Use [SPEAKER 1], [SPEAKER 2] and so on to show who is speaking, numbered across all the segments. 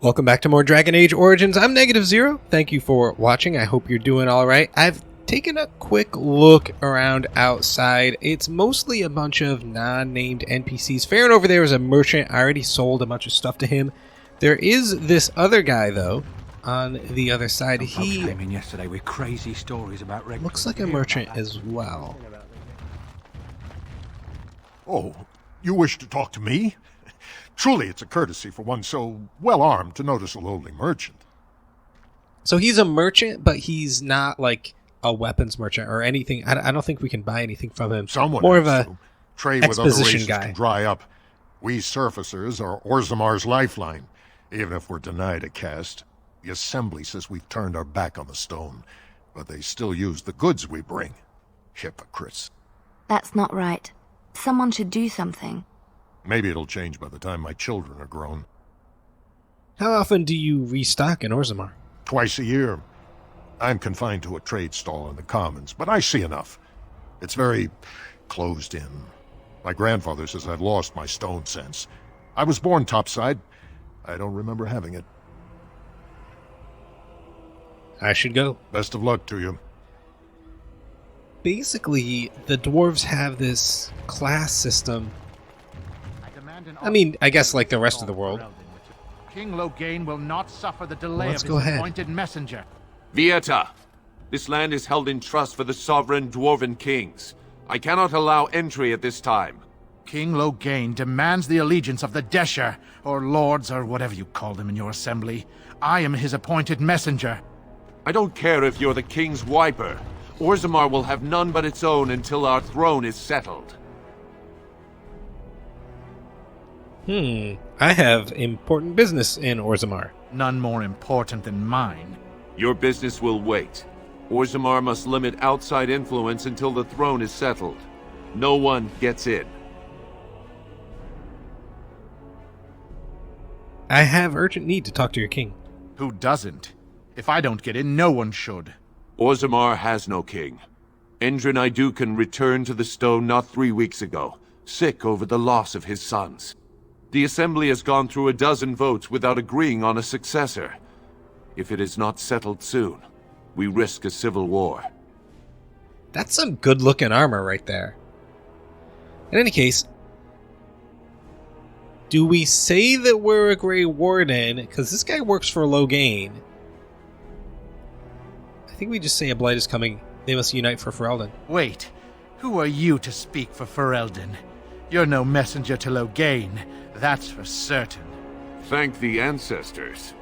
[SPEAKER 1] Welcome back to more Dragon Age Origins. I'm Negative0. Thank you for watching. I hope you're doing alright. I've taken a quick look around outside. It's mostly a bunch of non-named NPCs. Farron over there is a merchant. I already sold a bunch of stuff to him. There is this other guy, though, on the other side. He
[SPEAKER 2] came in yesterday with crazy stories about
[SPEAKER 1] looks like a merchant as well.
[SPEAKER 3] Oh, you wish to talk to me? Truly, it's a courtesy for one so well-armed to notice a lowly merchant.
[SPEAKER 1] So he's a merchant, but he's not like a weapons merchant or anything. I don't think we can buy anything from him.
[SPEAKER 3] Someone
[SPEAKER 1] more of
[SPEAKER 3] has
[SPEAKER 1] a
[SPEAKER 3] to. Trade with other
[SPEAKER 1] exposition
[SPEAKER 3] races
[SPEAKER 1] guy.
[SPEAKER 3] can dry up. We surfacers are Orzamar's lifeline, even if we're denied a caste. The Assembly says we've turned our back on the stone, but they still use the goods we bring. Hypocrites.
[SPEAKER 4] That's not right. Someone should do something.
[SPEAKER 3] Maybe it'll change by the time my children are grown.
[SPEAKER 1] How often do you restock in Orzammar?
[SPEAKER 3] Twice a year. I'm confined to a trade stall in the Commons, but I see enough. It's very closed in. My grandfather says I've lost my stone sense. I was born topside. I don't remember having it.
[SPEAKER 1] I should go.
[SPEAKER 3] Best of luck to you.
[SPEAKER 1] Basically, the dwarves have this class system. I mean, I guess like the rest of the world.
[SPEAKER 2] King Loghain will not suffer the delay
[SPEAKER 1] Let's
[SPEAKER 2] of
[SPEAKER 1] go
[SPEAKER 2] his
[SPEAKER 1] ahead.
[SPEAKER 2] appointed messenger.
[SPEAKER 5] Vieta, this land is held in trust for the sovereign dwarven kings. I cannot allow entry at this time.
[SPEAKER 2] King Loghain demands the allegiance of the Desher, or lords, or whatever you call them in your assembly. I am his appointed messenger.
[SPEAKER 5] I don't care if you're the king's wiper. Orzammar will have none but its own until our throne is settled.
[SPEAKER 1] I have important business in Orzammar.
[SPEAKER 2] None more important than mine.
[SPEAKER 5] Your business will wait. Orzammar must limit outside influence until the throne is settled. No one gets in.
[SPEAKER 1] I have urgent need to talk to your king.
[SPEAKER 2] Who doesn't? If I don't get in, no one should.
[SPEAKER 5] Orzammar has no king. Endrin Idukan returned to the stone not 3 weeks ago, sick over the loss of his sons. The Assembly has gone through a dozen votes without agreeing on a successor. If it is not settled soon, we risk a civil war.
[SPEAKER 1] That's some good-looking armor right there. In any case, do we say that we're a Grey Warden? Because this guy works for Loghain. I think we just say a blight is coming. They must unite for Ferelden.
[SPEAKER 2] Wait, who are you to speak for Ferelden? You're no messenger to Loghain, that's for certain.
[SPEAKER 5] Thank the ancestors.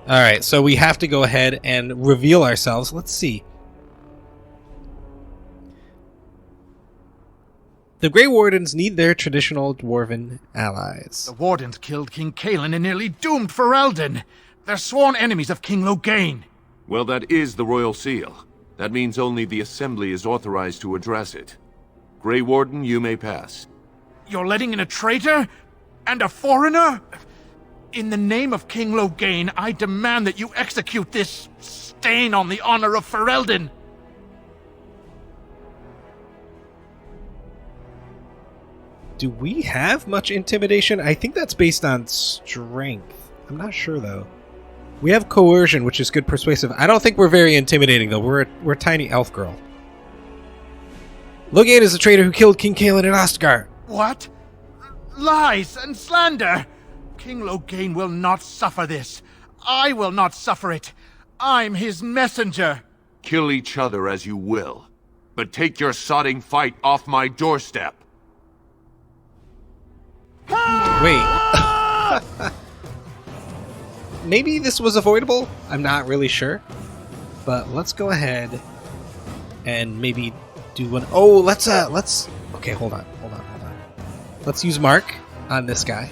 [SPEAKER 1] Alright, so we have to go ahead and reveal ourselves. Let's see. The Grey Wardens need their traditional dwarven allies.
[SPEAKER 2] The Wardens killed King Kalen and nearly doomed Ferelden. They're sworn enemies of King Loghain.
[SPEAKER 5] Well, that is the royal seal. That means only the Assembly is authorized to address it. Grey Warden, you may pass.
[SPEAKER 2] You're letting in a traitor? And a foreigner? In the name of King Loghain, I demand that you execute this stain on the honor of Ferelden.
[SPEAKER 1] Do we have much intimidation? I think that's based on strength. I'm not sure, though. We have coercion, which is good persuasive. I don't think we're very intimidating, though. We're a tiny elf girl. Loghain is the traitor who killed King Kalen in Ostgar.
[SPEAKER 2] What? Lies and slander! King Loghain will not suffer this. I will not suffer it. I'm his messenger.
[SPEAKER 5] Kill each other as you will, but take your sodding fight off my doorstep.
[SPEAKER 1] Wait. Maybe this was avoidable? I'm not really sure. But let's go ahead and maybe do one. Oh, let's okay, hold on. Let's use Mark on this guy.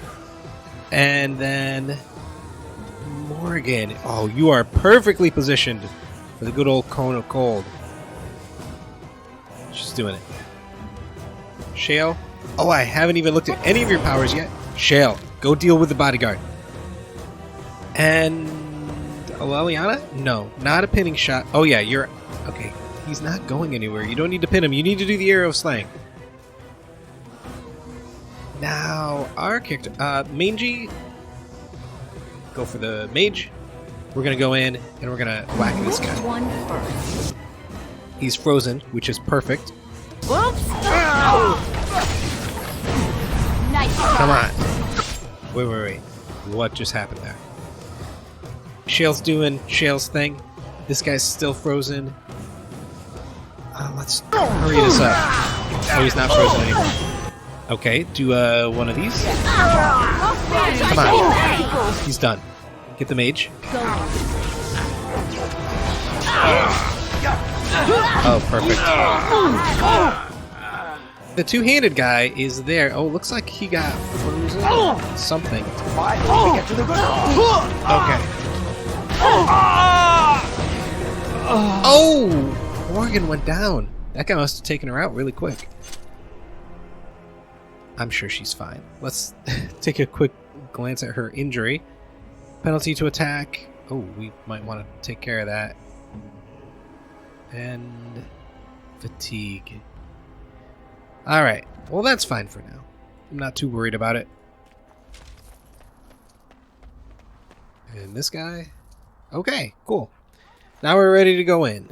[SPEAKER 1] And then Morgan. Oh, you are perfectly positioned for the good old Cone of Cold. Just doing it. Shale. Oh, I haven't even looked at any of your powers yet. Shale, go deal with the bodyguard. And Leliana? No, not a pinning shot. Oh yeah, you're okay. He's not going anywhere. You don't need to pin him. You need to do the arrow of slaying. Now, our character, Mangy, go for the mage. We're gonna go in and we're gonna whack this guy.
[SPEAKER 4] One first.
[SPEAKER 1] He's frozen, which is perfect.
[SPEAKER 4] Whoops! Nice.
[SPEAKER 1] Come on. Wait. What just happened there? Shale's doing Shale's thing. This guy's still frozen. Let's hurry this up. Oh, he's not frozen anymore. Okay, do one of these. Come on. He's done. Get the mage. Oh, perfect. The two-handed guy is there. Oh, looks like he got frozen. Something. Okay. Oh! Morgan went down. That guy must have taken her out really quick. I'm sure she's fine. Let's take a quick glance at her injury. Penalty to attack. Oh, we might want to take care of that. And fatigue. Alright. Well, that's fine for now. I'm not too worried about it. And this guy? Okay, cool. Now we're ready to go in.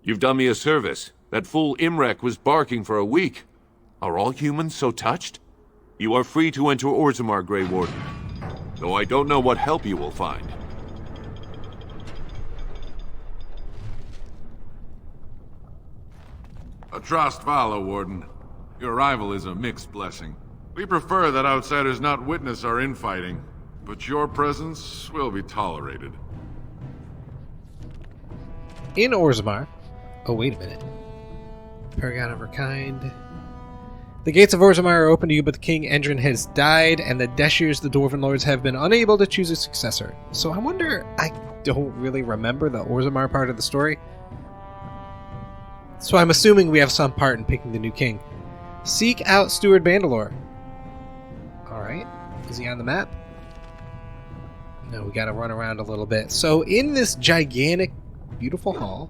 [SPEAKER 5] You've done me a service. That fool Imrek was barking for a week. Are all humans so touched? You are free to enter Orzammar, Grey Warden. Though I don't know what help you will find.
[SPEAKER 6] Atrost Vala, Warden. Your arrival is a mixed blessing. We prefer that outsiders not witness our infighting, but your presence will be tolerated.
[SPEAKER 1] In Orzammar. Oh, wait a minute. Paragon of her kind. The gates of Orzammar are open to you, but the King Endrin has died, and the Deshirs, the Dwarven Lords, have been unable to choose a successor. So I wonder, I don't really remember the Orzammar part of the story. So I'm assuming we have some part in picking the new king. Seek out Steward Bandalore. Alright. Is he on the map? No, we gotta run around a little bit. So in this gigantic, beautiful hall,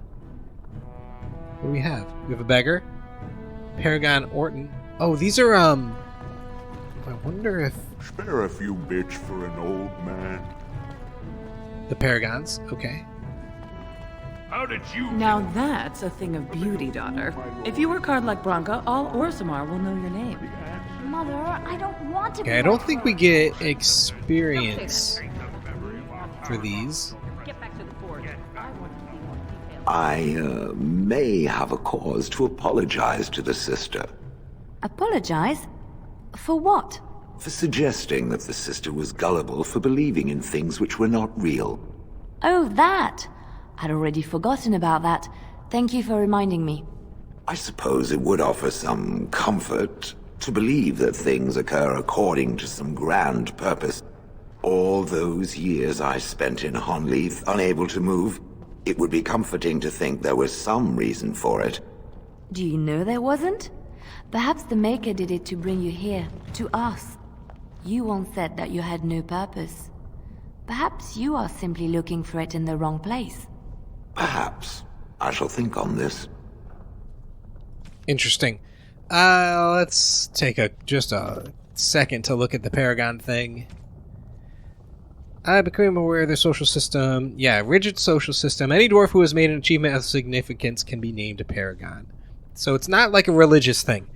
[SPEAKER 1] what do we have? We have a beggar. Paragon Orton. Oh, these are, I wonder if...
[SPEAKER 7] Spare a few bits for an old man.
[SPEAKER 1] The Paragons, okay.
[SPEAKER 7] How did you...
[SPEAKER 8] Now that's a thing of beauty, daughter. If you work hard like Branka, all Orzammar will know your name.
[SPEAKER 4] Mother, I don't want to
[SPEAKER 1] Okay, I don't think we get experience for these.
[SPEAKER 9] I may have a cause to apologize to the sister.
[SPEAKER 4] Apologize? For what?
[SPEAKER 9] For suggesting that the sister was gullible for believing in things which were not real.
[SPEAKER 4] Oh, that! I'd already forgotten about that. Thank you for reminding me.
[SPEAKER 9] I suppose it would offer some comfort to believe that things occur according to some grand purpose. All those years I spent in Honleith, unable to move, it would be comforting to think there was some reason for it.
[SPEAKER 4] Do you know there wasn't? Perhaps the Maker did it to bring you here, to us. You once said that you had no purpose. Perhaps you are simply looking for it in the wrong place.
[SPEAKER 9] Perhaps. I shall think on this.
[SPEAKER 1] Interesting. Let's take just a second to look at the Paragon thing. I became aware of their social system. Yeah, rigid social system. Any dwarf who has made an achievement of significance can be named a Paragon. So it's not like a religious thing.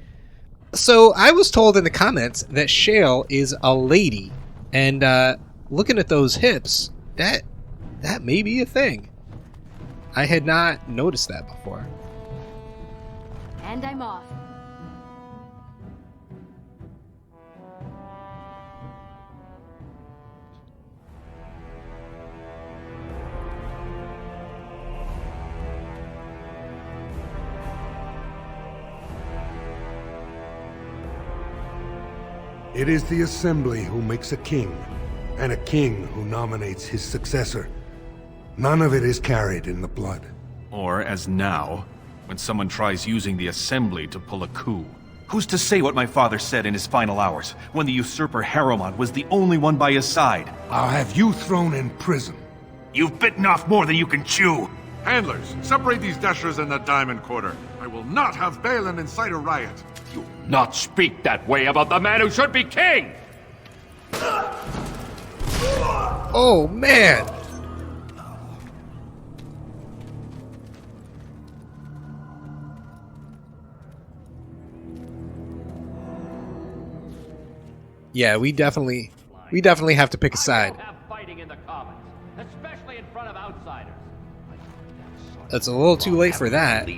[SPEAKER 1] So I was told in the comments that Shale is a lady. And looking at those hips, that may be a thing. I had not noticed that before.
[SPEAKER 4] And I'm off.
[SPEAKER 10] It is the Assembly who makes a king, and a king who nominates his successor. None of it is carried in the blood.
[SPEAKER 11] Or, as now, when someone tries using the Assembly to pull a coup. Who's to say what my father said in his final hours, when the usurper Harrowmont was the only one by his side?
[SPEAKER 10] I'll have you thrown in prison.
[SPEAKER 11] You've bitten off more than you can chew!
[SPEAKER 6] Handlers, separate these dashers in the diamond quarter. I will not have Baylen incite a riot.
[SPEAKER 12] You will not speak that way about the man who should be king!
[SPEAKER 1] Oh, man! Yeah, we definitely have to pick a side. It's a little too late for that.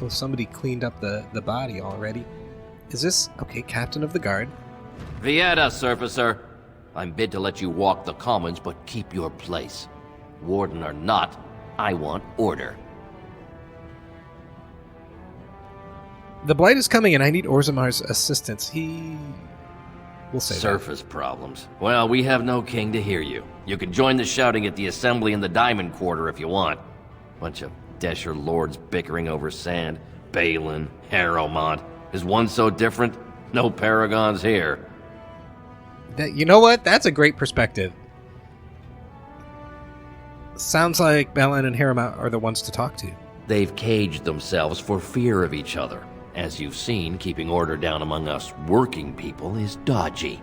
[SPEAKER 1] Oh, somebody cleaned up the body already. Is this... Okay, Captain of the Guard.
[SPEAKER 13] Vieta, Surfacer. I'm bid to let you walk the commons, but keep your place. Warden or not, I want order.
[SPEAKER 1] The Blight is coming and I need Orzamar's assistance. He... We'll say
[SPEAKER 13] Surface problems. Well, we have no king to hear you. You can join the shouting at the assembly in the Diamond Quarter if you want. Bunch of Desher lords bickering over sand. Baylen, Harrowmont. Is one so different? No paragons here.
[SPEAKER 1] You know what? That's a great perspective. Sounds like Baylen and Harrowmont are the ones to talk to.
[SPEAKER 13] They've caged themselves for fear of each other. As you've seen, keeping order down among us working people is dodgy.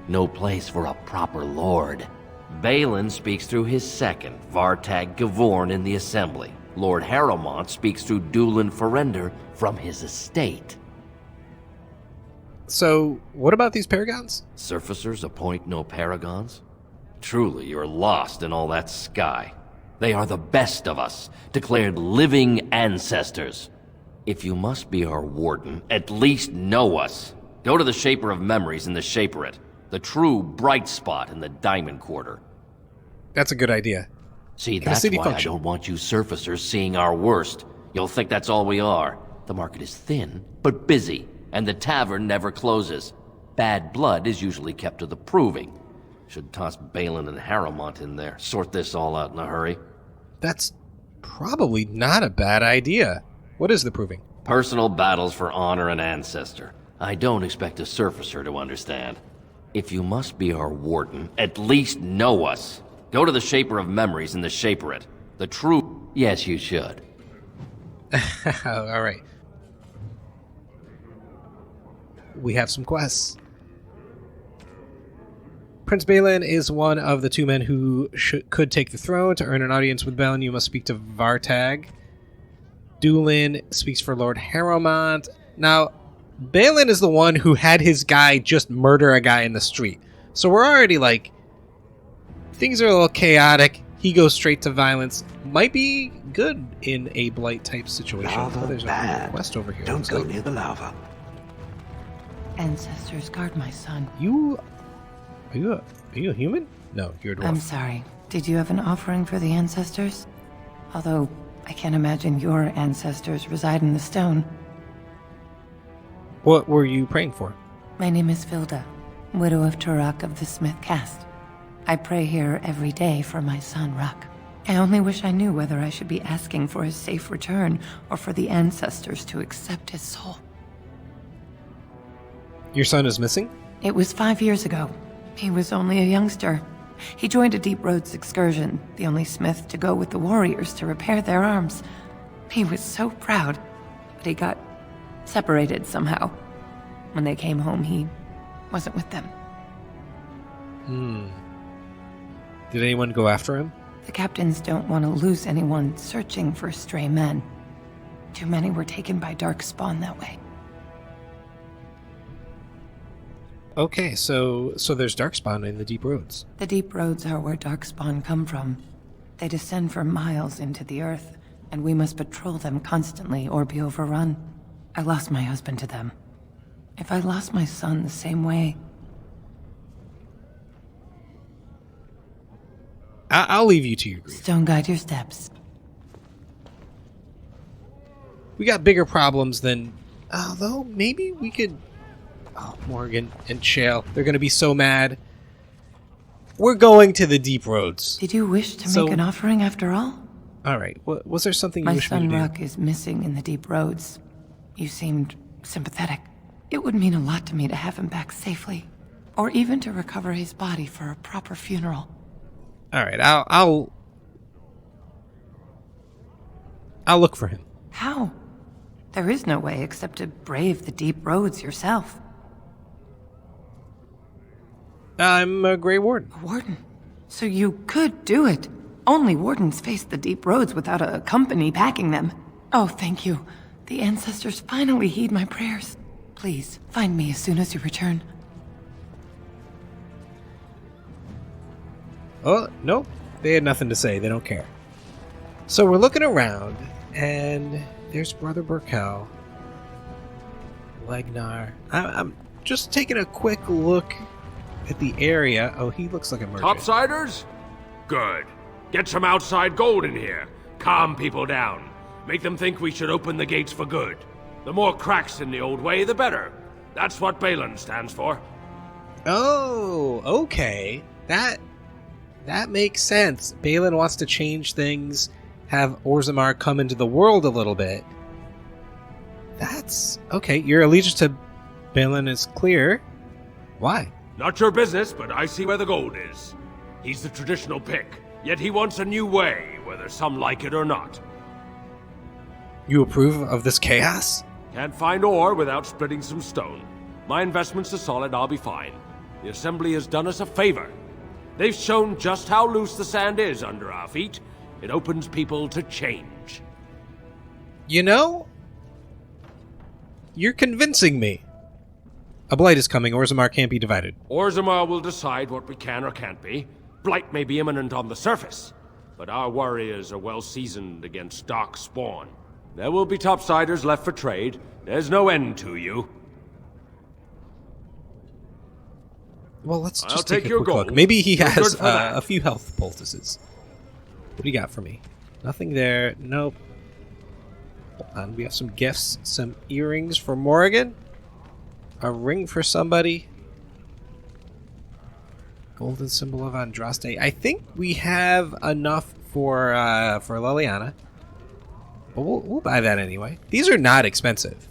[SPEAKER 13] No place for a proper lord. Baylen speaks through his second, Vartag Gavorn, in the assembly. Lord Harrowmont speaks through Dulin Ferender from his estate.
[SPEAKER 1] So, what about these paragons?
[SPEAKER 13] Surfacers appoint no paragons? Truly, you're lost in all that sky. They are the best of us, declared living ancestors. If you must be our warden, at least know us. Go to the Shaper of Memories in the Shaperate, the true bright spot in the Diamond Quarter.
[SPEAKER 1] That's a good idea.
[SPEAKER 13] See, that's why I don't want you surfacers seeing our worst. You'll think that's all we are. The market is thin, but busy, and the tavern never closes. Bad blood is usually kept to the proving. Should toss Baylen and Harrowmont in there, sort this all out in a hurry.
[SPEAKER 1] That's probably not a bad idea. What is the proving?
[SPEAKER 13] Personal battles for honor and ancestor. I don't expect a surfacer to understand. If you must be our warden, at least know us. Go to the Shaper of Memories in the Shaperate. The true... Yes, you should.
[SPEAKER 1] All right. We have some quests. Prince Baylen is one of the two men who could take the throne. To earn an audience with Baylen, you must speak to Vartag. Dulin speaks for Lord Harrowmont. Now, Baylen is the one who had his guy just murder a guy in the street. So we're already like... Things are a little chaotic. He goes straight to violence. Might be good in a Blight type situation.
[SPEAKER 9] Lava
[SPEAKER 1] there's a quest over here.
[SPEAKER 9] Don't go near the lava.
[SPEAKER 14] Ancestors, guard my son.
[SPEAKER 1] Are you a human? No, you're a dwarf.
[SPEAKER 14] I'm sorry. Did you have an offering for the ancestors? Although, I can't imagine your ancestors reside in the stone.
[SPEAKER 1] What were you praying for?
[SPEAKER 14] My name is Vilda, widow of Turak of the Smith caste. I pray here every day for my son, Ruck. I only wish I knew whether I should be asking for his safe return or for the ancestors to accept his soul.
[SPEAKER 1] Your son is missing?
[SPEAKER 14] It was 5 years ago. He was only a youngster. He joined a Deep Roads excursion, the only smith to go with the warriors to repair their arms. He was so proud, but he got separated somehow. When they came home, he wasn't with them.
[SPEAKER 1] Did anyone go after him?
[SPEAKER 14] The captains don't want to lose anyone searching for stray men. Too many were taken by Darkspawn that way.
[SPEAKER 1] Okay, so there's Darkspawn in the Deep Roads.
[SPEAKER 14] The Deep Roads are where Darkspawn come from. They descend for miles into the earth, and we must patrol them constantly or be overrun. I lost my husband to them. If I lost my son the same way...
[SPEAKER 1] I'll leave you to your grief.
[SPEAKER 14] Stone, guide your steps.
[SPEAKER 1] We got bigger problems than... Although, maybe we could... Oh, Morgan and Shale. They're going to be so mad. We're going to the Deep Roads.
[SPEAKER 14] Did you wish to make an offering after all?
[SPEAKER 1] Alright, was there something you wish me to do?
[SPEAKER 14] My son Ruck is missing in the Deep Roads. You seemed sympathetic. It would mean a lot to me to have him back safely. Or even to recover his body for a proper funeral.
[SPEAKER 1] Alright, I'll look for him.
[SPEAKER 14] How? There is no way except to brave the deep roads yourself.
[SPEAKER 1] I'm a Grey Warden.
[SPEAKER 14] A warden? So you could do it. Only wardens face the deep roads without a company backing them. Oh, thank you. The ancestors finally heed my prayers. Please, find me as soon as you return.
[SPEAKER 1] Oh, nope. They had nothing to say. They don't care. So we're looking around, and there's Brother Birkel. Legnar. I'm just taking a quick look at the area. Oh, he looks like a merchant.
[SPEAKER 12] Topsiders? Good. Get some outside gold in here. Calm people down. Make them think we should open the gates for good. The more cracks in the old way, the better. That's what Baylen stands for.
[SPEAKER 1] Oh, okay. That makes sense. Baylen wants to change things, have Orzammar come into the world a little bit. That's... okay, your allegiance to Baylen is clear. Why?
[SPEAKER 12] Not your business, but I see where the gold is. He's the traditional pick, yet he wants a new way, whether some like it or not.
[SPEAKER 1] You approve of this chaos?
[SPEAKER 12] Can't find ore without splitting some stone. My investments are solid, I'll be fine. The Assembly has done us a favor. They've shown just how loose the sand is under our feet. It opens people to change.
[SPEAKER 1] You know, you're convincing me. A blight is coming. Orzammar can't be divided.
[SPEAKER 12] Orzammar will decide what we can or can't be. Blight may be imminent on the surface, but our warriors are well seasoned against dark spawn. There will be topsiders left for trade. There's no end to you.
[SPEAKER 1] Well, let's
[SPEAKER 12] I'll
[SPEAKER 1] just
[SPEAKER 12] take
[SPEAKER 1] take a
[SPEAKER 12] your
[SPEAKER 1] quick
[SPEAKER 12] gold.
[SPEAKER 1] look. Maybe he
[SPEAKER 12] You're
[SPEAKER 1] has
[SPEAKER 12] good for that.
[SPEAKER 1] a few health poultices. What do you got for me? Nothing there. Nope. Hold on. We have some gifts. Some earrings for Morrigan. A ring for somebody. Golden symbol of Andraste. I think we have enough for Liliana. But we'll buy that anyway. These are not expensive.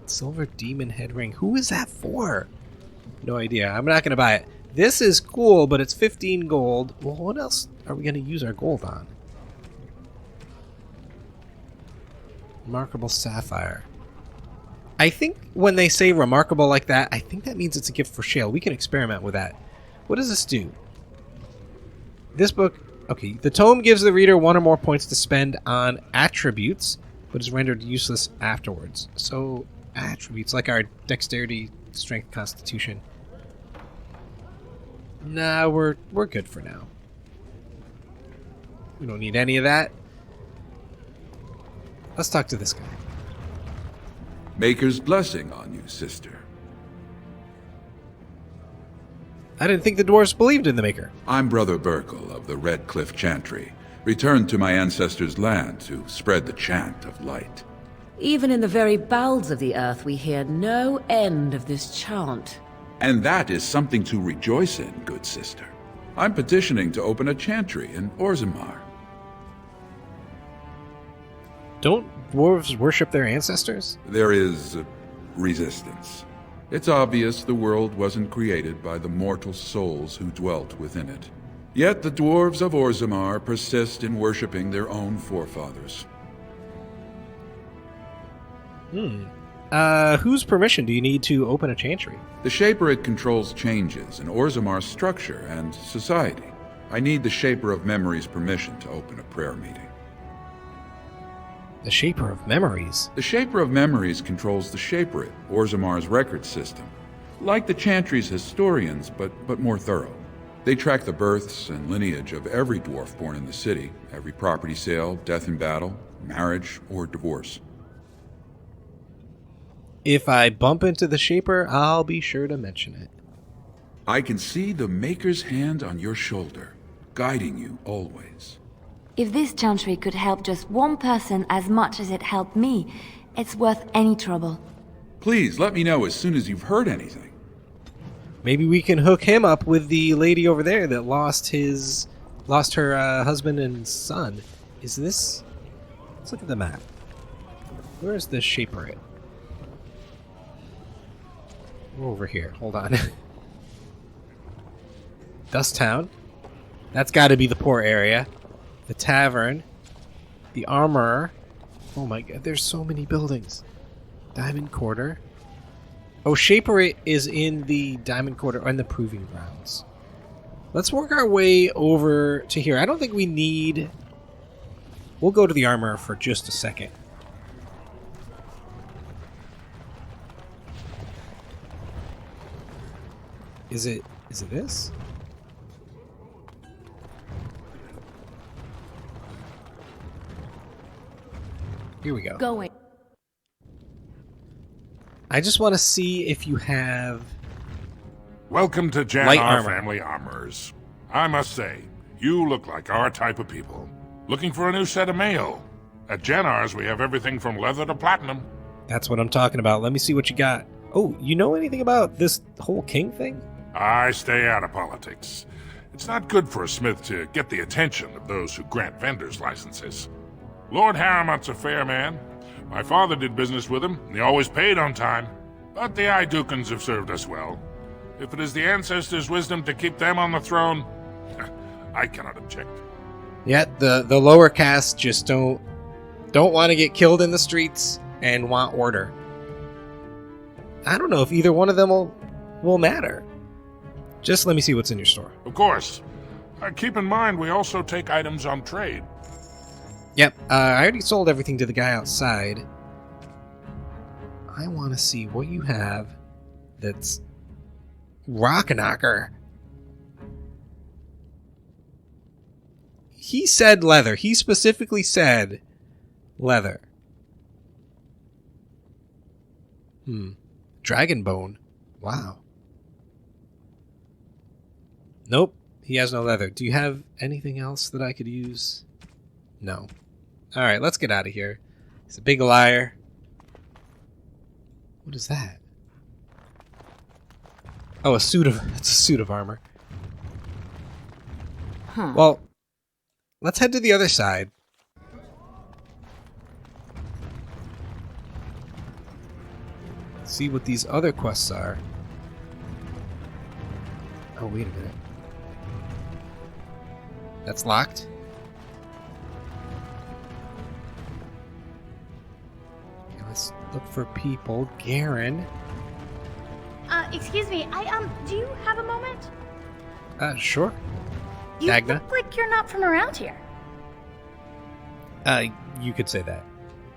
[SPEAKER 1] Silver demon head ring. Who is that for? No idea. I'm not going to buy it. This is cool, but it's 15 gold. Well, what else are we going to use our gold on? Remarkable sapphire. I think when they say remarkable like that, I think that means it's a gift for Shale. We can experiment with that. What does this do? This book... okay, the tome gives the reader 1 or more points to spend on attributes, but is rendered useless afterwards. So, attributes like our dexterity, strength, constitution. Nah, we're good for now. We don't need any of that. Let's talk to this guy.
[SPEAKER 15] Maker's blessing on you, sister.
[SPEAKER 1] I didn't think the dwarves believed in the Maker.
[SPEAKER 15] I'm Brother Birkel of the Red Cliff Chantry, returned to my ancestors' land to spread the chant of light.
[SPEAKER 16] Even in the very bowels of the earth, we hear no end of this chant.
[SPEAKER 15] And that is something to rejoice in, good sister. I'm petitioning to open a chantry in Orzammar.
[SPEAKER 1] Don't dwarves worship their ancestors?
[SPEAKER 15] There is resistance. It's obvious the world wasn't created by the mortal souls who dwelt within it. Yet the dwarves of Orzammar persist in worshipping their own forefathers.
[SPEAKER 1] Whose permission do you need to open a chantry?
[SPEAKER 15] The Shaper controls changes in Orzammar's structure and society. I need the Shaper of Memory's permission to open a prayer meeting.
[SPEAKER 1] The Shaper of Memories?
[SPEAKER 15] The Shaper of Memories controls the Shaperate, Orzammar's record system. Like the Chantry's historians, but more thorough. They track the births and lineage of every dwarf born in the city, every property sale, death in battle, marriage, or divorce.
[SPEAKER 1] If I bump into the Shaper, I'll be sure to mention it.
[SPEAKER 15] I can see the Maker's hand on your shoulder, guiding you always.
[SPEAKER 4] If this chantry could help just one person as much as it helped me, it's worth any trouble.
[SPEAKER 15] Please let me know as soon as you've heard anything.
[SPEAKER 1] Maybe we can hook him up with the lady over there that lost her husband and son. Is this... let's look at the map. Where's the Shaper at? We're over here. Hold on. Dust Town. That's got to be the poor area. The tavern. The armorer. Oh my god, there's so many buildings. Diamond Quarter. Oh, Shaper is in the Diamond Quarter and the Proving Grounds. Let's work our way over to here. I don't think we need... We'll go to the armor for just a second. Is it this? Here we go.
[SPEAKER 17] Going.
[SPEAKER 1] I just want to see if you have...
[SPEAKER 18] Welcome to
[SPEAKER 1] Light
[SPEAKER 18] Jannar
[SPEAKER 1] armor.
[SPEAKER 18] Family Armors. I must say, you look like our type of people. Looking for a new set of mail. At Jannar's, we have everything from leather to platinum.
[SPEAKER 1] That's what I'm talking about. Let me see what you got. Oh, you know anything about this whole king thing?
[SPEAKER 18] I stay out of politics. It's not good for a smith to get the attention of those who grant vendors licenses. Lord Harrowmont's a fair man. My father did business with him, and he always paid on time. But the Idukans have served us well. If it is the ancestors' wisdom to keep them on the throne, I cannot object.
[SPEAKER 1] Yeah, the lower castes just don't want to get killed in the streets and want order. I don't know if either one of them will matter. Just let me see what's in your store.
[SPEAKER 18] Of course. Keep in mind, we also take items on trade.
[SPEAKER 1] Yep, I already sold everything to the guy outside. I want to see what you have that's rock knocker. He said leather. He specifically said leather. Dragon bone. Wow. Nope, he has no leather. Do you have anything else that I could use? No. Alright, let's get out of here. He's a big liar. What is that? Oh, it's a suit of armor.
[SPEAKER 17] Huh.
[SPEAKER 1] Well, let's head to the other side. See what these other quests are. Oh, wait a minute. That's locked? Okay, let's look for people. Garen.
[SPEAKER 17] Excuse me, do you have a moment?
[SPEAKER 1] Sure.
[SPEAKER 17] You
[SPEAKER 1] Dagna?
[SPEAKER 17] look like you're not from around here.
[SPEAKER 1] You could say that.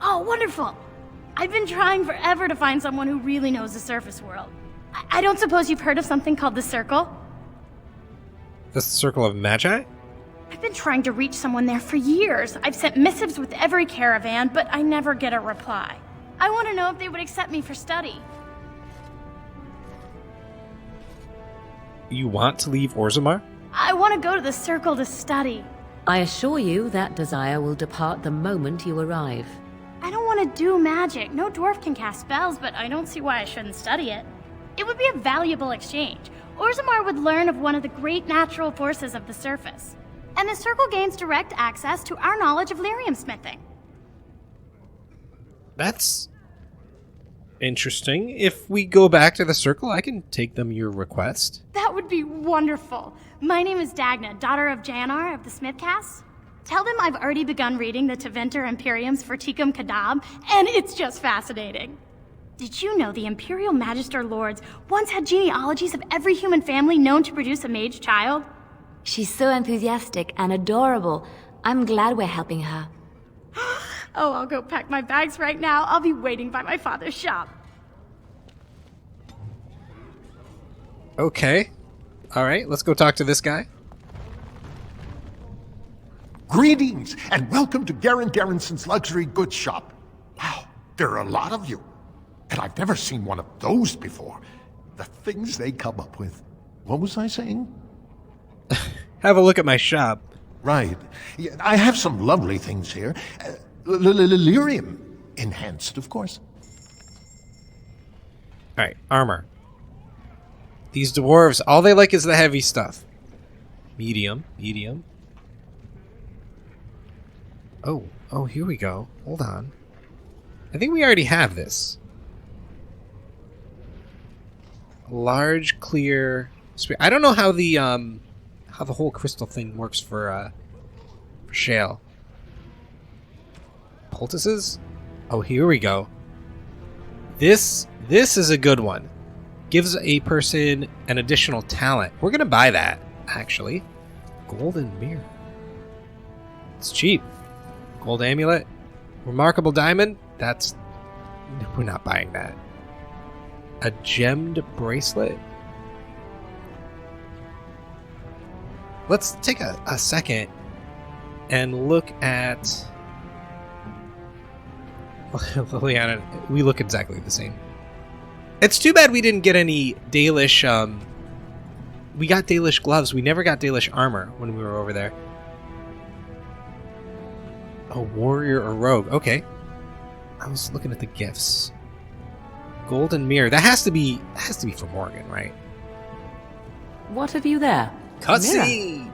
[SPEAKER 17] Oh, wonderful! I've been trying forever to find someone who really knows the surface world. I don't suppose you've heard of something called the Circle?
[SPEAKER 1] The Circle of Magi?
[SPEAKER 17] I've been trying to reach someone there for years. I've sent missives with every caravan, but I never get a reply. I want to know if they would accept me for study.
[SPEAKER 1] You want to leave Orzammar?
[SPEAKER 17] I want to go to the Circle to study.
[SPEAKER 16] I assure you that desire will depart the moment you arrive.
[SPEAKER 17] I don't want to do magic. No dwarf can cast spells, but I don't see why I shouldn't study it. It would be a valuable exchange. Orzammar would learn of one of the great natural forces of the surface. And the Circle gains direct access to our knowledge of lyrium smithing.
[SPEAKER 1] That's interesting. If we go back to the Circle, I can take them your request.
[SPEAKER 17] That would be wonderful. My name is Dagna, daughter of Jannar of the Smithcast. Tell them I've already begun reading the Teventer Imperium's Ferticum Kadab, and it's just fascinating. Did you know the Imperial Magister Lords once had genealogies of every human family known to produce a mage child?
[SPEAKER 4] She's so enthusiastic and adorable. I'm glad we're helping her.
[SPEAKER 17] Oh, I'll go pack my bags right now. I'll be waiting by my father's shop.
[SPEAKER 1] Okay. Alright, let's go talk to this guy.
[SPEAKER 3] Greetings, and welcome to Garen Garrison's luxury goods shop. Wow, there are a lot of you. And I've never seen one of those before. The things they come up with. What was I saying?
[SPEAKER 1] Have a look at my shop.
[SPEAKER 3] Right. Yeah, I have some lovely things here. Lyrium enhanced, of course.
[SPEAKER 1] Alright, armor. These dwarves, all they like is the heavy stuff. Medium, medium. Oh, here we go. Hold on. I think we already have this. Large, clear... I don't know how the whole crystal thing works for Shale. Poultices? Oh, here we go. This is a good one. Gives a person an additional talent. We're going to buy that, actually. Golden mirror. It's cheap. Gold amulet. Remarkable diamond. We're not buying that. A gemmed bracelet. Let's take a second and look at Liliana. We look exactly the same. It's too bad we didn't get any Dalish. We got Dalish gloves. We never got Dalish armor when we were over there. A warrior or rogue. Okay. I was looking at the gifts. Golden mirror. That has to be for Morgan, right?
[SPEAKER 16] What have you there?
[SPEAKER 1] Cutscene!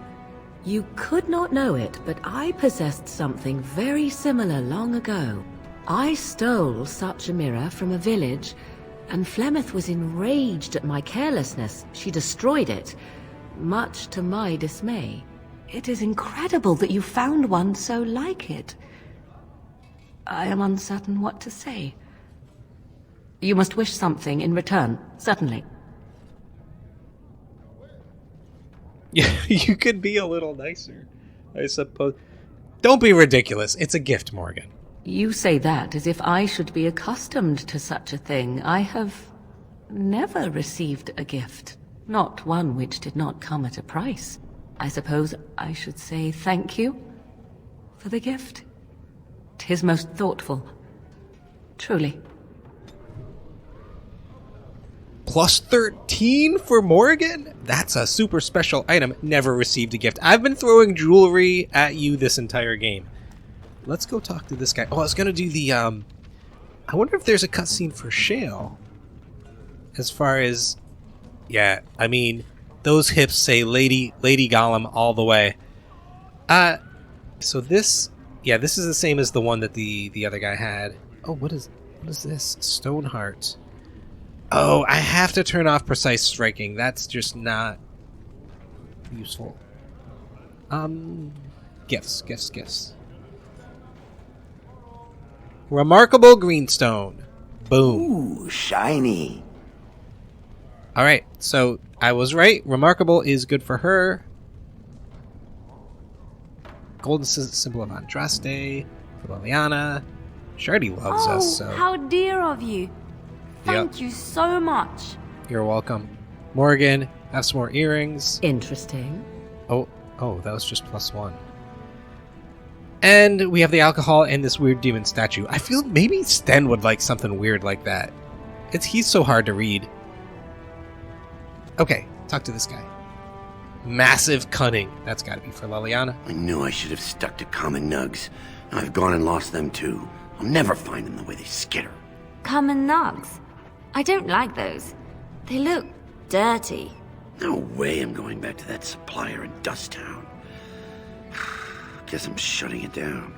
[SPEAKER 16] You could not know it, but I possessed something very similar long ago. I stole such a mirror from a village, and Flemeth was enraged at my carelessness. She destroyed it, much to my dismay. It is incredible that you found one so like it. I am uncertain what to say. You must wish something in return, certainly.
[SPEAKER 1] Yeah, you could be a little nicer, I suppose. Don't be ridiculous. It's a gift, Morgan.
[SPEAKER 16] You say that as if I should be accustomed to such a thing. I have never received a gift, not one which did not come at a price. I suppose I should say thank you for the gift. 'Tis most thoughtful, truly.
[SPEAKER 1] Plus 13 for Morgan? That's a super special item. Never received a gift. I've been throwing jewelry at you this entire game. Let's go talk to this guy. Oh, I was going to do the, I wonder if there's a cutscene for Shale. As far as, yeah, I mean, those hips say Lady Gollum all the way. So this, yeah, this is the same as the one that the other guy had. Oh, what is this? Stoneheart. Oh, I have to turn off precise striking. That's just not useful. Gifts. Remarkable greenstone. Boom.
[SPEAKER 9] Ooh, shiny.
[SPEAKER 1] Alright, so I was right. Remarkable is good for her. Golden symbol of Andraste. For Liliana. She already loves us, so.
[SPEAKER 4] How dear of you. Thank you so much.
[SPEAKER 1] You're welcome. Morgan, have some more earrings.
[SPEAKER 16] Interesting.
[SPEAKER 1] Oh, that was just +1. And we have the alcohol and this weird demon statue. I feel maybe Sten would like something weird like that. He's so hard to read. Okay, talk to this guy. Massive cunning. That's got to be for Liliana.
[SPEAKER 19] I knew I should have stuck to common nugs. And I've gone and lost them too. I'll never find them the way they skitter.
[SPEAKER 4] Common nugs? I don't like those. They look dirty.
[SPEAKER 19] No way I'm going back to that supplier in Dust Town. Guess I'm shutting it down.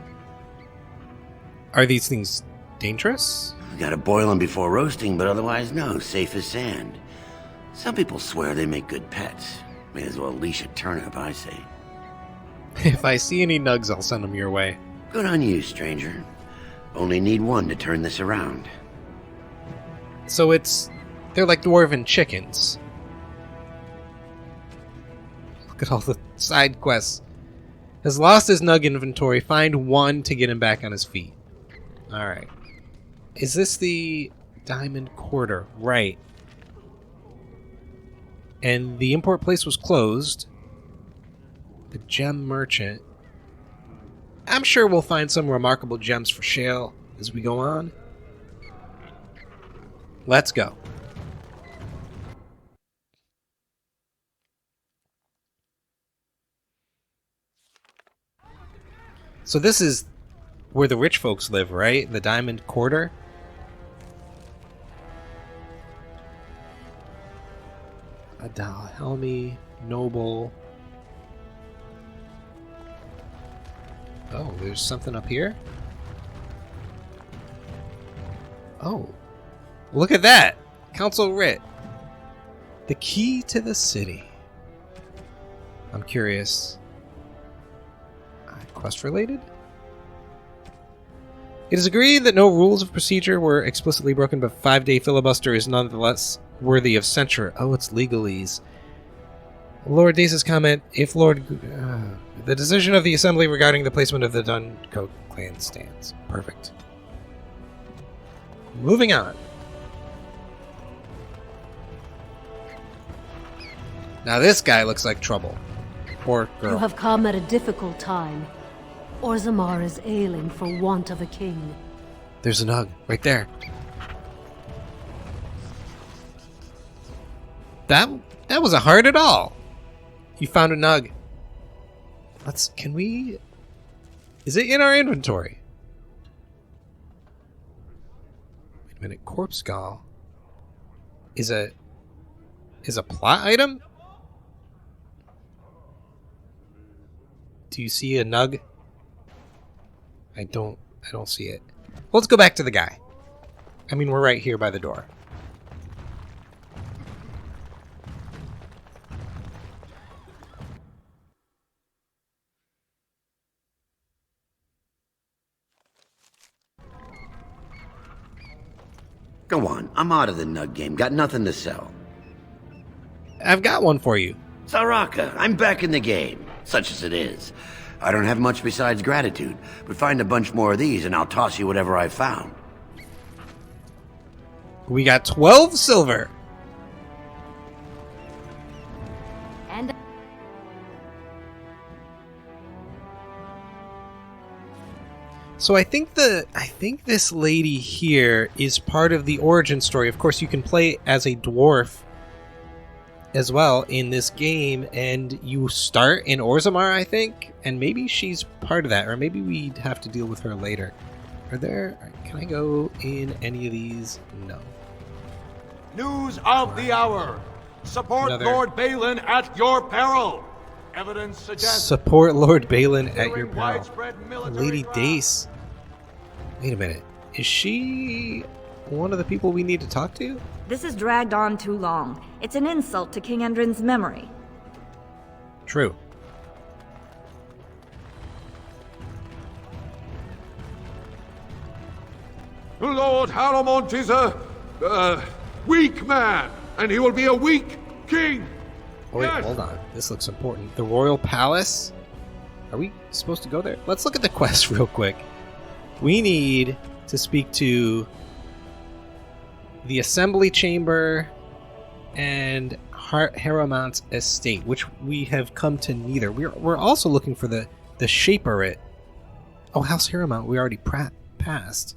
[SPEAKER 1] Are these things dangerous?
[SPEAKER 19] I gotta boil them before roasting, but otherwise no, safe as sand. Some people swear they make good pets. May as well leash a turnip, I say.
[SPEAKER 1] If I see any nugs, I'll send them your way.
[SPEAKER 19] Good on you, stranger. Only need one to turn this around.
[SPEAKER 1] So they're like dwarven chickens. Look at all the side quests. Has lost his nug inventory. Find one to get him back on his feet. Alright. Is this the diamond quarter? Right. And the import place was closed. The gem merchant. I'm sure we'll find some remarkable gems for Shale as we go on. Let's go. So this is where the rich folks live, right? The Diamond Quarter? Adal Helmi, Noble. Oh, there's something up here? Oh. Look at that! Council Writ. The key to the city. I'm curious. Quest related? It is agreed that no rules of procedure were explicitly broken, but 5-day filibuster is nonetheless worthy of censure. Oh, it's legalese. Lord Dace's comment, if Lord... the decision of the Assembly regarding the placement of the Duncoat clan stands. Perfect. Moving on. Now this guy looks like trouble. Poor girl.
[SPEAKER 20] You have come at a difficult time. Orzammar is ailing for want of a king.
[SPEAKER 1] There's a Nug right there. That wasn't hard at all. You found a Nug. Can we... Is it in our inventory? Wait a minute, corpse gall is a plot item? Do you see a Nug? I don't see it. Well, let's go back to the guy. I mean, we're right here by the door.
[SPEAKER 19] Go on, I'm out of the Nug game. Got nothing to sell.
[SPEAKER 1] I've got one for you.
[SPEAKER 19] Saraka, I'm back in the game, such as it is. I don't have much besides gratitude, but find a bunch more of these and I'll toss you whatever I found.
[SPEAKER 1] We got 12 silver.
[SPEAKER 20] And
[SPEAKER 1] so I think this lady here is part of the origin story. Of course, you can play as a dwarf as well in this game, and you start in Orzammar, I think, and maybe she's part of that, or maybe we'd have to deal with her later. Can I go in any of these? No.
[SPEAKER 21] News of the hour. Support Lord Baylen at your peril. Evidence suggests...
[SPEAKER 1] Support Lord Baylen at your peril. Lady Dace. Wait a minute. Is she one of the people we need to talk to?
[SPEAKER 22] This has dragged on too long. It's an insult to King Endrin's memory.
[SPEAKER 1] True.
[SPEAKER 21] Lord Haramont is a weak man, and he will be a weak king.
[SPEAKER 1] Oh, wait, hold on. This looks important. The Royal Palace? Are we supposed to go there? Let's look at the quest real quick. We need to speak to the Assembly Chamber and Haramont's estate, which we have come to neither. We're also looking for the Shaperate. Oh, House Haramont we already passed.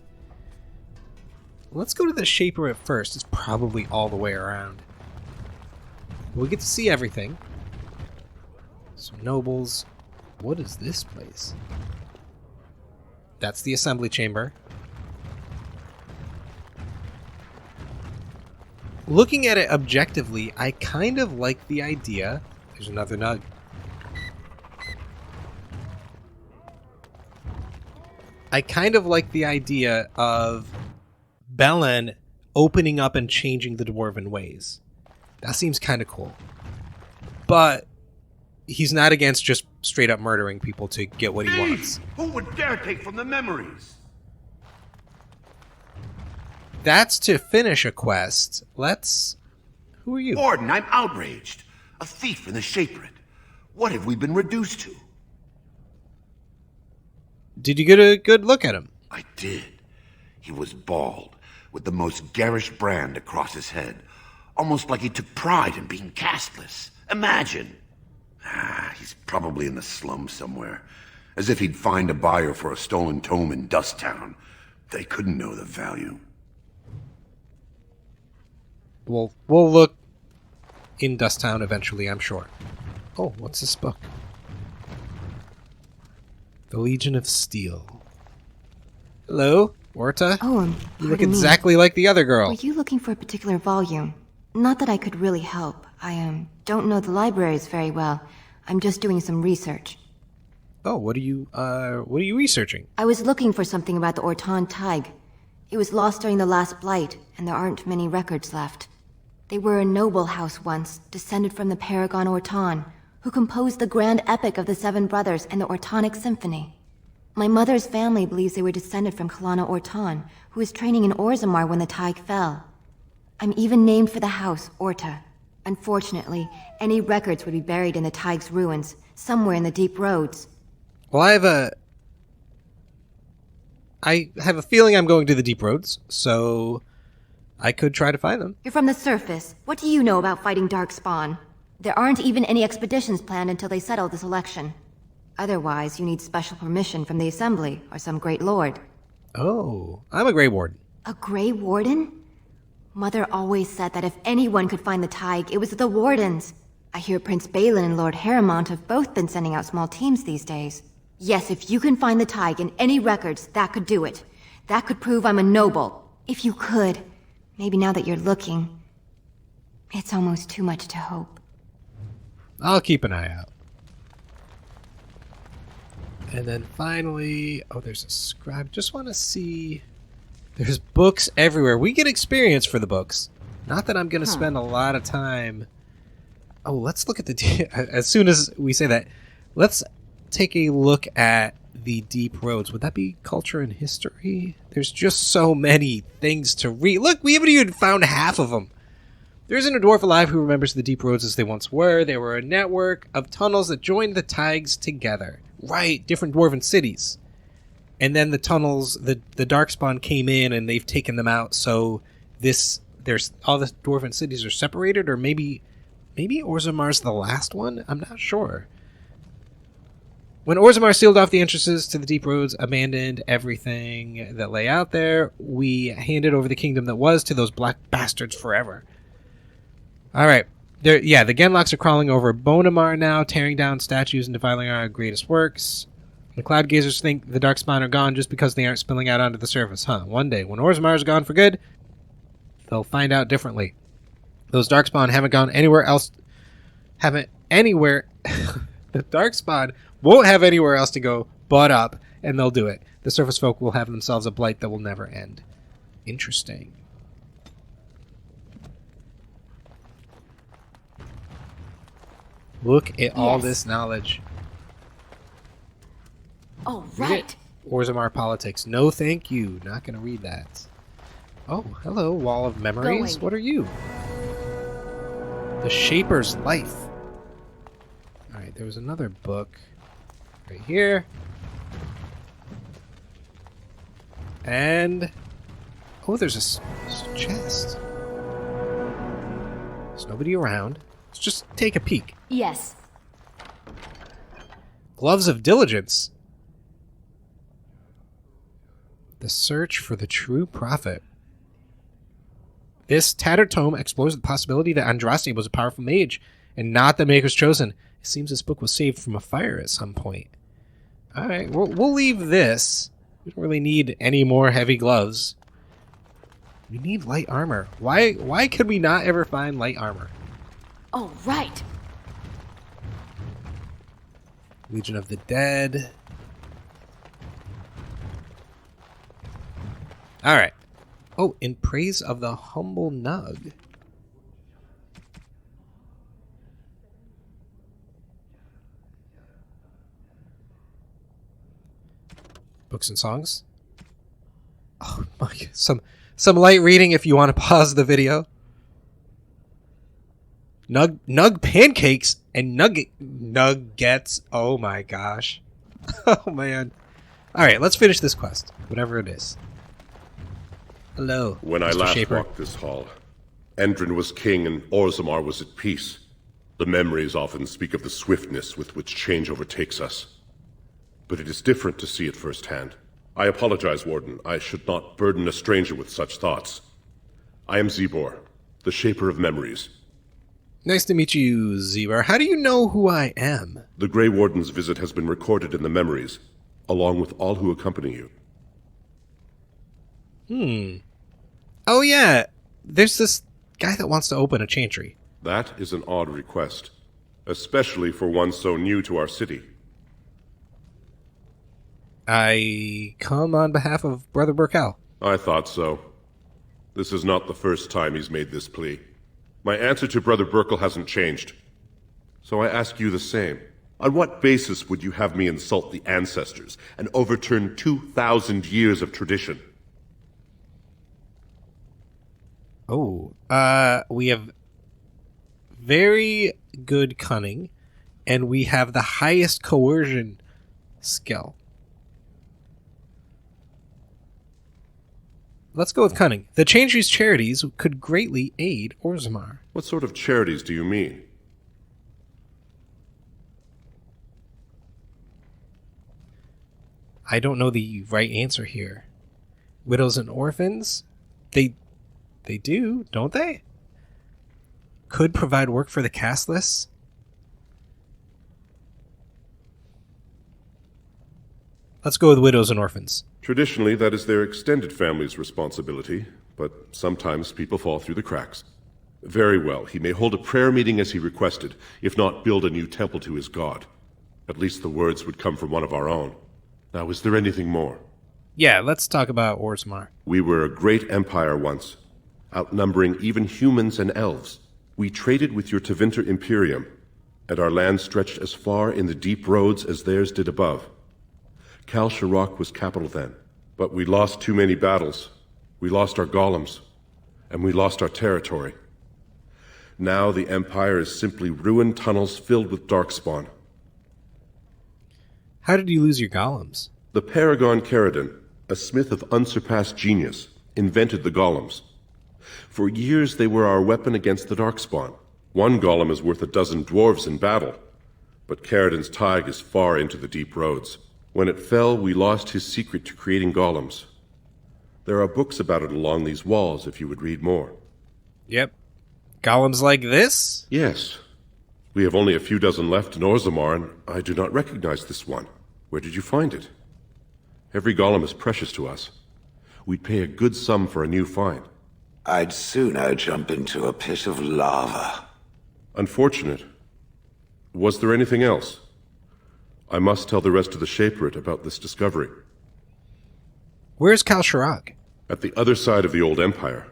[SPEAKER 1] Let's go to the Shaperate first. It's probably all the way around. We get to see everything. Some nobles. What is this place? That's the Assembly Chamber. Looking at it objectively, I kind of like the idea. There's another Nug. I kind of like the idea of Baylen opening up and changing the dwarven ways. That seems kind of cool. But he's not against just straight up murdering people to get what he wants.
[SPEAKER 19] Who would dare take from the memories?
[SPEAKER 1] That's to finish a quest. Who are you?
[SPEAKER 19] Warden, I'm outraged. A thief in the Shaperate. What have we been reduced to?
[SPEAKER 1] Did you get a good look at him?
[SPEAKER 19] I did. He was bald, with the most garish brand across his head. Almost like he took pride in being castless. Imagine. He's probably in the slums somewhere. As if he'd find a buyer for a stolen tome in Dust Town. They couldn't know the value.
[SPEAKER 1] We'll look in Dust Town eventually, I'm sure. Oh, what's this book? The Legion of Steel. Hello, Orta.
[SPEAKER 23] Oh,
[SPEAKER 1] you look exactly like the other girl.
[SPEAKER 23] Were you looking for a particular volume? Not that I could really help. I don't know the libraries very well. I'm just doing some research.
[SPEAKER 1] Oh, what are you researching?
[SPEAKER 23] I was looking for something about the Ortan Tig. It was lost during the last Blight, and there aren't many records left. They were a noble house once, descended from the Paragon Ortan, who composed the grand epic of the Seven Brothers and the Ortanic Symphony. My mother's family believes they were descended from Kalana Ortan, who was training in Orzammar when the Taig fell. I'm even named for the house, Orta. Unfortunately, any records would be buried in the Taig's ruins, somewhere in the deep roads.
[SPEAKER 1] Well, I have a feeling I'm going to the deep roads, so I could try to find them.
[SPEAKER 23] You're from the surface. What do you know about fighting Darkspawn? There aren't even any expeditions planned until they settle this election. Otherwise, you need special permission from the Assembly or some great lord.
[SPEAKER 1] Oh, I'm a Grey Warden.
[SPEAKER 23] A Grey Warden? Mother always said that if anyone could find the Taig, it was the Wardens. I hear Prince Baylen and Lord Harrowmont have both been sending out small teams these days. Yes, if you can find the Taig in any records, that could do it. That could prove I'm a noble. If you could. Maybe now that you're looking, it's almost too much to hope.
[SPEAKER 1] I'll keep an eye out. And then finally, oh, there's a scribe. Just want to see. There's books everywhere. We get experience for the books. Not that I'm going to spend a lot of time. Oh, let's look at the. As soon as we say that, let's take a look at the deep roads. Would that be culture and history? There's just so many things to read. Look, we haven't even found half of them. There isn't a dwarf alive who remembers the deep roads as they once were. They were a network of tunnels that joined the Taigs together. Right, different dwarven cities. And then the tunnels, the Darkspawn came in and they've taken them out. So there's all the dwarven cities are separated, or maybe Orzammar's the last one? I'm not sure. When Orzammar sealed off the entrances to the deep roads, abandoned everything that lay out there, we handed over the kingdom that was to those black bastards forever. Alright. The Genlocks are crawling over Bonamar now, tearing down statues and defiling our greatest works. The Cloud Gazers think the Darkspawn are gone just because they aren't spilling out onto the surface, huh? One day, when Orzammar is gone for good, they'll find out differently. Those Darkspawn haven't gone anywhere else. The Darkspawn won't have anywhere else to go but up, and they'll do it. The surface folk will have themselves a blight that will never end. Interesting. Look at all this knowledge.
[SPEAKER 23] Oh, right.
[SPEAKER 1] Orzammar politics. No, thank you. Not going to read that. Oh, hello, Wall of Memories. What are you? The Shaper's Life. Alright, there was another book right here. And... oh, there's a chest. There's nobody around. Let's just take a peek.
[SPEAKER 23] Yes.
[SPEAKER 1] Gloves of Diligence. The Search for the True Prophet. This tattered tome explores the possibility that Andraste was a powerful mage and not the Maker's Chosen. It seems this book was saved from a fire at some point. Alright, we'll leave this. We don't really need any more heavy gloves. We need light armor. Why could we not ever find light armor?
[SPEAKER 23] Oh, right.
[SPEAKER 1] Legion of the Dead. Alright. Oh, in praise of the humble Nug. Books and songs. Oh my God. Some light reading if you want to pause the video. Nug pancakes and nuggets. Oh my gosh. Oh man. Alright, let's finish this quest. Whatever it is. Hello,
[SPEAKER 2] When I
[SPEAKER 1] Mr.
[SPEAKER 2] last
[SPEAKER 1] Shaper.
[SPEAKER 2] walked this hall, Endrin was king and Orzammar was at peace. The memories often speak of the swiftness with which change overtakes us. But it is different to see it firsthand. I apologize, Warden. I should not burden a stranger with such thoughts. I am Zebor, the Shaper of Memories.
[SPEAKER 1] Nice to meet you, Zebor. How do you know who I am?
[SPEAKER 2] The Grey Warden's visit has been recorded in the memories, along with all who accompany you.
[SPEAKER 1] Oh yeah, there's this guy that wants to open a chantry.
[SPEAKER 2] That is an odd request, especially for one so new to our city.
[SPEAKER 1] I come on behalf of Brother Birkel.
[SPEAKER 2] I thought so. This is not the first time he's made this plea. My answer to Brother Birkel hasn't changed. So I ask you the same. On what basis would you have me insult the ancestors and overturn 2,000 years of tradition?
[SPEAKER 1] Oh, we have very good cunning, and we have the highest coercion skill. Let's go with cunning. The Changery's charities could greatly aid Orzammar.
[SPEAKER 2] What sort of charities do you mean?
[SPEAKER 1] I don't know the right answer here. Widows and orphans? They do, don't they? Could provide work for the castless? Let's go with widows and orphans.
[SPEAKER 2] Traditionally, that is their extended family's responsibility, but sometimes people fall through the cracks. Very well, he may hold a prayer meeting as he requested, if not build a new temple to his god. At least the words would come from one of our own. Now, is there anything more?
[SPEAKER 1] Yeah, let's talk about Orzammar.
[SPEAKER 2] We were a great empire once, outnumbering even humans and elves. We traded with your Tevinter Imperium, and our land stretched as far in the deep roads as theirs did above. Kal Sharok was capital then, but we lost too many battles. We lost our golems, and we lost our territory. Now the Empire is simply ruined tunnels filled with darkspawn.
[SPEAKER 1] How did you lose your golems?
[SPEAKER 2] The Paragon Caridon, a smith of unsurpassed genius, invented the golems. For years they were our weapon against the darkspawn. One golem is worth 12 dwarves in battle, but Caridon's Tig is far into the deep roads. When it fell, we lost his secret to creating golems. There are books about it along these walls if you would read more.
[SPEAKER 1] Yep. Golems like this?
[SPEAKER 2] Yes. We have only a few dozen left in Orzammar, and I do not recognize this one. Where did you find it? Every golem is precious to us. We'd pay a good sum for a new find.
[SPEAKER 9] I'd sooner jump into a pit of lava.
[SPEAKER 2] Unfortunate. Was there anything else? I must tell the rest of the Shaperate about this discovery.
[SPEAKER 1] Where's Kal Sharok?
[SPEAKER 2] At the other side of the old empire.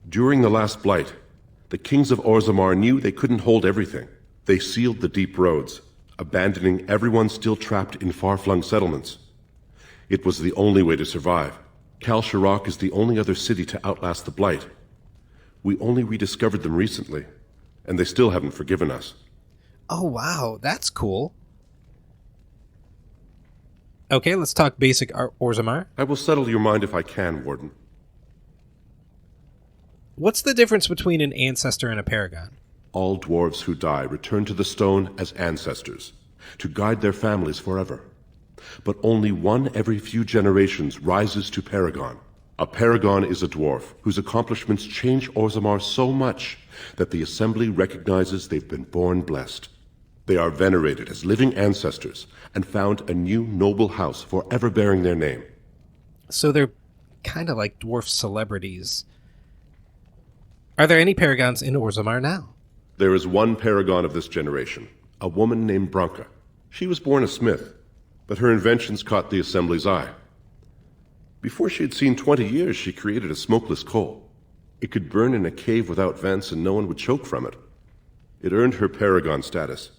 [SPEAKER 2] During the last blight, the kings of Orzammar knew they couldn't hold everything. They sealed the deep roads, abandoning everyone still trapped in far-flung settlements. It was the only way to survive. Kal Sharok is the only other city to outlast the blight. We only rediscovered them recently, and they still haven't forgiven us.
[SPEAKER 1] Oh wow, that's cool. Okay, let's talk basic Orzammar.
[SPEAKER 2] I will settle your mind if I can, Warden.
[SPEAKER 1] What's the difference between an ancestor and a paragon?
[SPEAKER 2] All dwarves who die return to the stone as ancestors, to guide their families forever. But only one every few generations rises to paragon. A paragon is a dwarf whose accomplishments change Orzammar so much that the Assembly recognizes they've been born blessed. They are venerated as living ancestors and found a new noble house forever bearing their name.
[SPEAKER 1] So they're kind of like dwarf celebrities. Are there any paragons in Orzammar now?
[SPEAKER 2] There is one paragon of this generation, a woman named Branka. She was born a smith, but her inventions caught the Assembly's eye. Before she had seen 20 years, she created a smokeless coal. It could burn in a cave without vents and no one would choke from it. It earned her paragon status.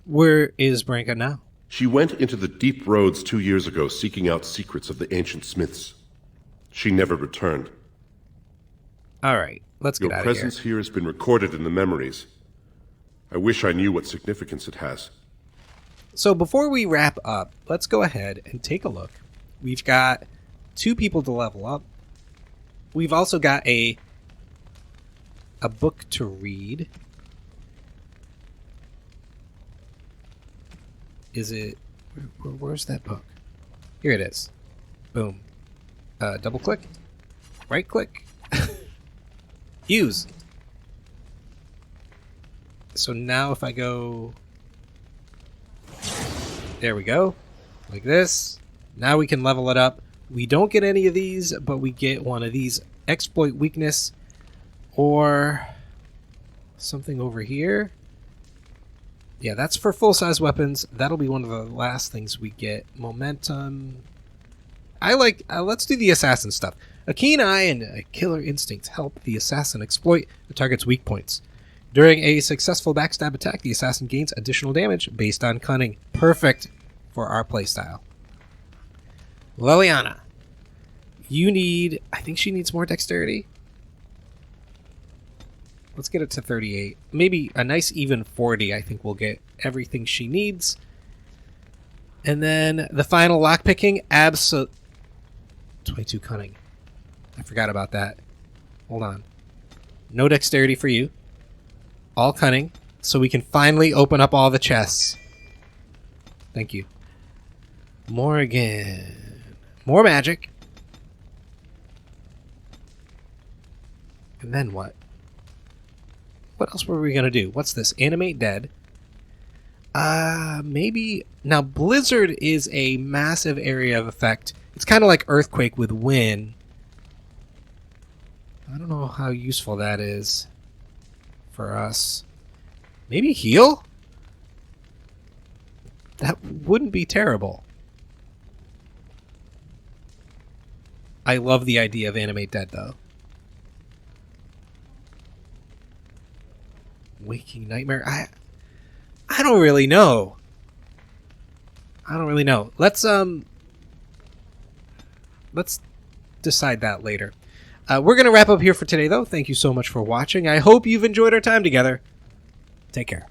[SPEAKER 1] Where is Branka now?
[SPEAKER 2] She went into the deep roads 2 years ago seeking out secrets of the ancient smiths. She never returned.
[SPEAKER 1] All right, let's get out of here.
[SPEAKER 2] Your presence here has been recorded in the memories. I wish I knew what significance it has.
[SPEAKER 1] So before we wrap up, let's go ahead and take a look. We've got 2 people to level up. We've also got a book to read. Is it... Where's that book? Here it is. Boom. Double click. Right click. Use. So now if I go... There we go. Like this. Now we can level it up. We don't get any of these, but we get one of these. Exploit weakness. Or something over here. Yeah, that's for full-size weapons. That'll be one of the last things we get. Momentum. I like... let's do the assassin stuff. A keen eye and a killer instinct help the assassin exploit the target's weak points. During a successful backstab attack, the assassin gains additional damage based on cunning. Perfect for our playstyle. Leliana. You need... I think she needs more dexterity. Let's get it to 38. Maybe a nice even 40. I think we'll get everything she needs. And then the final lockpicking. 22 cunning. I forgot about that. Hold on. No dexterity for you. All cunning. So we can finally open up all the chests. Thank you. Morgan. More magic. And then what? What else were we going to do? What's this? Animate dead. Maybe... Now, Blizzard is a massive area of effect. It's kind of like Earthquake with wind. I don't know how useful that is for us. Maybe heal? That wouldn't be terrible. I love the idea of Animate Dead, though. Waking Nightmare? I don't really know. I don't really know. Let's decide that later. We're going to wrap up here for today, though. Thank you so much for watching. I hope you've enjoyed our time together. Take care.